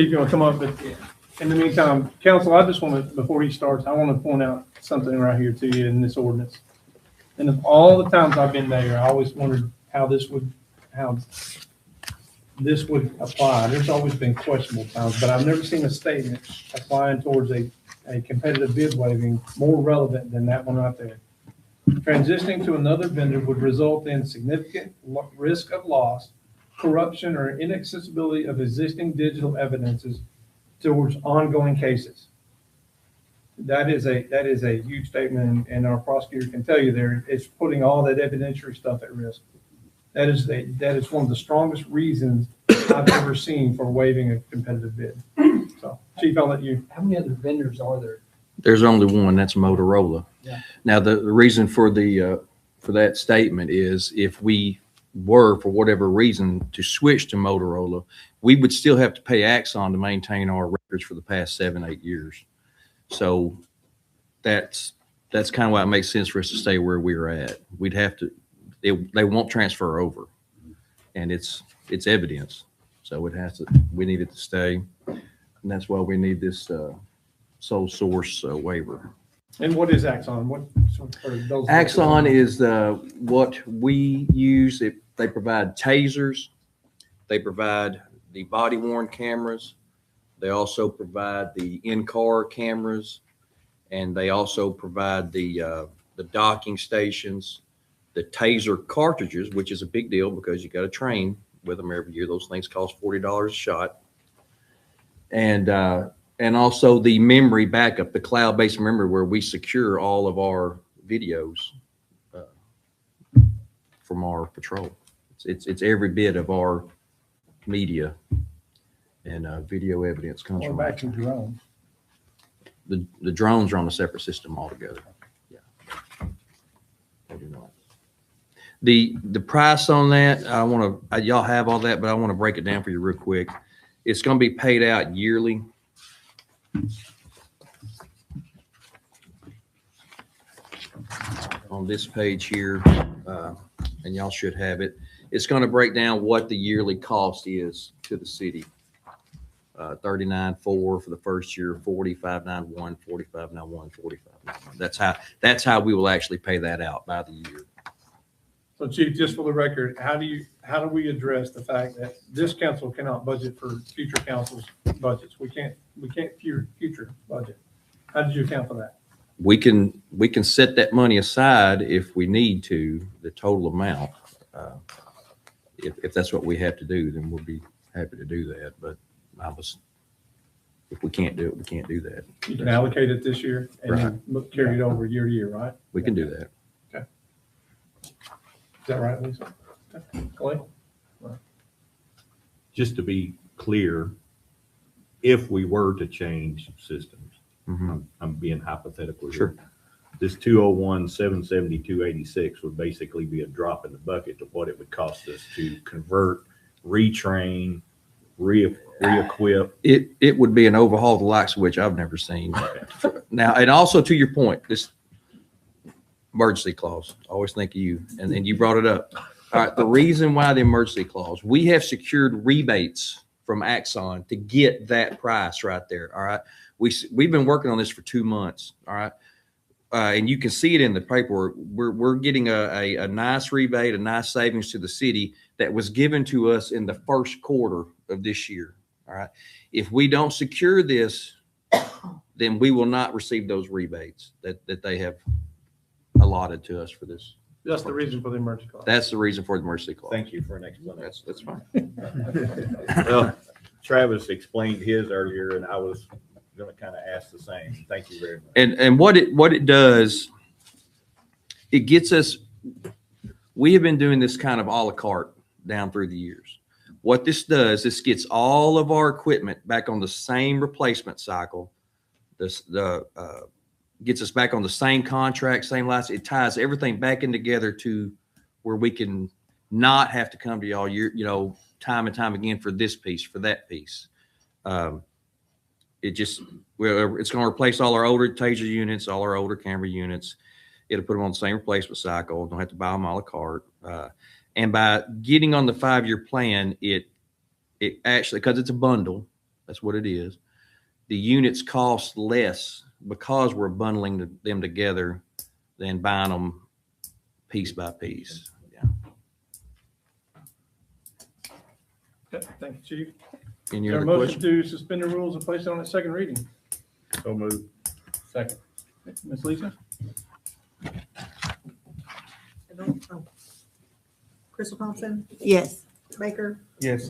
If you want to come up, but in the meantime, council, I just want to, before he starts, I want to point out something right here to you in this ordinance. And of all the times I've been there, I always wondered how this would apply. There's always been questionable times, but I've never seen a statement applying towards a competitive bid waiving more relevant than that one right there. Transitioning to another vendor would result in significant risk of loss, corruption, or inaccessibility of existing digital evidences towards ongoing cases. That is a huge statement, and our prosecutor can tell you there, it's putting all that evidentiary stuff at risk. That is one of the strongest reasons I've ever seen for waiving a competitive bid. So, Chief, I'll let you. How many other vendors are there? There's only one, that's Motorola. Yeah. Now, the reason for that statement is if we were, for whatever reason, to switch to Motorola, we would still have to pay Axon to maintain our records for the past 7-8 years. So that's kind of why it makes sense for us to stay where we're at. We'd have to, they won't transfer over, and it's evidence. So we need it to stay, and that's why we need this sole source waiver. And what is Axon? Axon is what we use. They provide tasers. They provide the body worn cameras. They also provide the in-car cameras, and they also provide the docking stations, the taser cartridges, which is a big deal because you got to train with them every year. Those things cost $40 a shot, and also the memory backup, the cloud-based memory where we secure all of our videos from our patrol. It's every bit of our media and video evidence comes from back to drones. The drones are on a separate system altogether. Yeah, I do not. The price on that, y'all have all that, but I want to break it down for you real quick. It's going to be paid out yearly. On this page here, and y'all should have it. It's going to break down what the yearly cost is to the city. $39,400 for the first year, $45,991, $45,991, $45,991. That's how we will actually pay that out by the year. So, Chief, just for the record, how do we address the fact that this council cannot budget for future councils' budgets? We can't future budget. How did you account for that? We can set that money aside if we need to, the total amount. If that's what we have to do, then we'll be happy to do that. But if we can't do it, we can't do that. You can allocate it this year and then carry it over year to year, right? We can do that. Okay. Is that right, Lisa? Okay. Clay? Right. Just to be clear, if we were to change systems, I'm being hypothetical. Sure. This 201-772-86 would basically be a drop in the bucket to what it would cost us to convert, retrain, re-equip. It would be an overhaul of the likes of which I've never seen. Now, and also to your point, this emergency clause, I always think of you, and you brought it up. All right, the reason why the emergency clause, we have secured rebates from Axon to get that price right there. All right. We've been working on this for 2 months. All right. And you can see it in the paperwork. We're getting a nice rebate, a nice savings to the city that was given to us in the first quarter of this year. All right. If we don't secure this, then we will not receive those rebates that they have allotted to us for this. That's the reason for the emergency clause. That's the reason for the emergency clause. Thank you for an explanation. That's fine. Well, Travis explained his earlier, and I was going to kind of ask the same. Thank you very much. And what it does, it gets us. We have been doing this kind of a la carte down through the years. What this does, this gets all of our equipment back on the same replacement cycle. Gets us back on the same contract, same license. It ties everything back in together to where we can not have to come to y'all, time and time again for this piece, for that piece. It's going to replace all our older taser units, all our older camera units. It'll put them on the same replacement cycle. Don't have to buy them a la carte. And by getting on the 5-year plan, it actually, because it's a bundle, That's what it is. The units cost less because we're bundling them together than buying them piece by piece. Yeah. Okay, thank you, Chief. Any Is there a other motion questions? to suspend the rules and place it on its second reading? So moved. Second. Ms. Lisa? Crystal Thompson, Yes. Baker, Yes.